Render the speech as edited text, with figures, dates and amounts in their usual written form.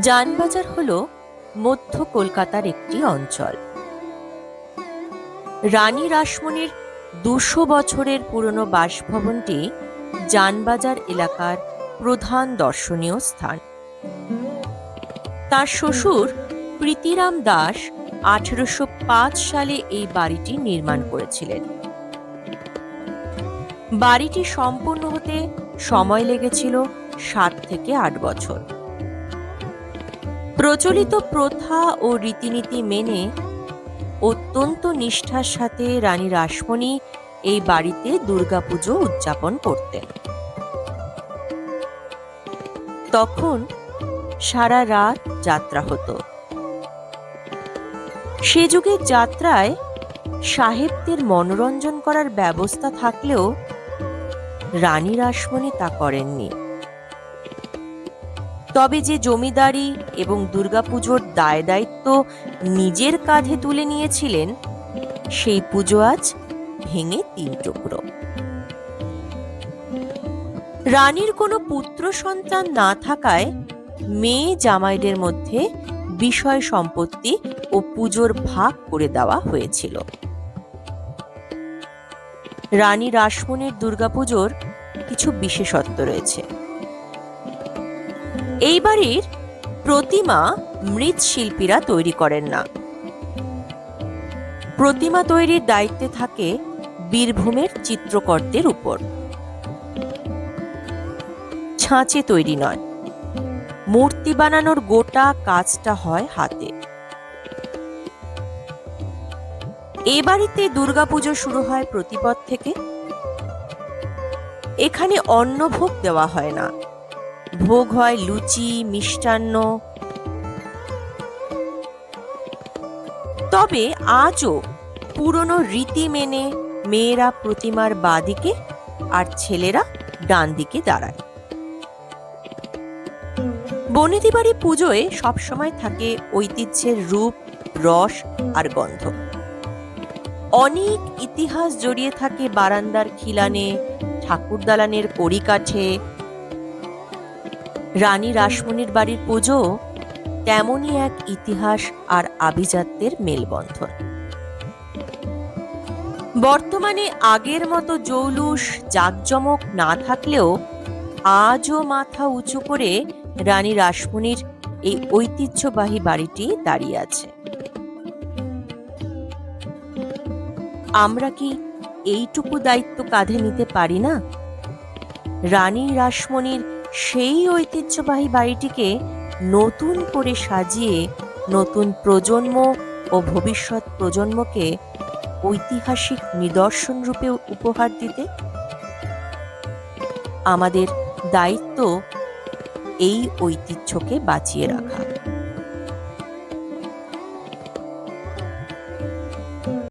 জানবাজার হল মধ্য কলকাতার একটি অঞ্চল। রানী রাসমণির ২০০ বছরের পুরনো বাসভবনটি জানবাজার এলাকার প্রধান দর্শনীয় স্থান। তার শ্বশুর প্রীতিরাম দাস ১৮০৫ সালে এই বাড়িটি নির্মাণ করেছিলেন। বাড়িটি সম্পূর্ণ হতে সময় লেগেছিল ৭ থেকে ৮ বছর। প্রচলিত প্রথা ও রীতিনীতি মেনে অত্যন্ত নিষ্ঠার সাথে রানী রাসমণি এই বাড়িতে দুর্গাপুজো উদযাপন করতেন। তখন সারা রাত যাত্রা হতো। সে যুগের যাত্রায় সাহেবদের মনোরঞ্জন করার ব্যবস্থা থাকলেও রানী রাসমণি তা করেননি। তবে যে জমিদারি এবং দুর্গাপুজোর দায় দায়িত্ব নিজের কাঁধে তুলে নিয়েছিলেন, সেই পুজো আজ ভেঙে ৩ টুকরো। রানীর কোনো পুত্র সন্তান না থাকায় মেয়ে জামাইদের মধ্যে বিষয় সম্পত্তি ও পুজোর ভাগ করে দেওয়া হয়েছিল। রানী রাসমণির দুর্গাপুজোর কিছু বিশেষত্ব রয়েছে। এই বাড়ির প্রতিমা মৃৎশিল্পীরা তৈরি করেন না। প্রতিমা তৈরির দায়িত্বে থাকে বীরভূমের চিত্রকরদের উপর। ছাঁচে তৈরি নয়, মূর্তি বানানোর গোটা কাজটা হয় হাতে। এ বাড়িতে দুর্গাপুজো শুরু হয় প্রতিপদ থেকে। এখানে অন্নভোগ দেওয়া হয় না, ভোগ হয় লুচি, মিষ্টান্ন। তবে আজও পুরনো রীতি মেনে মেয়েরা প্রতিমার বাঁদিকে আর ছেলেরা ডান দিকে দাঁড়ায়। বনেদি বাড়ি পুজোয় সবসময় থাকে ঐতিহ্যের রূপ, রস আর গন্ধ। অনেক ইতিহাস জড়িয়ে থাকে বারান্দার খিলানে, ঠাকুর দালানের কড়িকাঠে। রানী রাসমণির বাড়ির পুজো তেমনই এক ইতিহাস আর আভিজাত্যের মেলবন্ধন। বর্তমানে আগের মতো জৌলুস জাঁকজমক না থাকলেও আজও মাথা উঁচু করে রানী রাসমণির এই ঐতিহ্যবাহী বাড়িটি দাঁড়িয়ে আছে। আমরা কি এইটুকু দায়িত্ব কাঁধে নিতে পারি না? রানী রাসমণির সেই ঐতিহ্যবাহী বাড়িটিকে নতুন করে সাজিয়ে নতুন প্রজন্ম ও ভবিষ্যৎ প্রজন্মকে ঐতিহাসিক নিদর্শন রূপে উপহার দিতে। আমাদের দায়িত্ব এই ঐতিহ্যকে বাঁচিয়ে রাখা।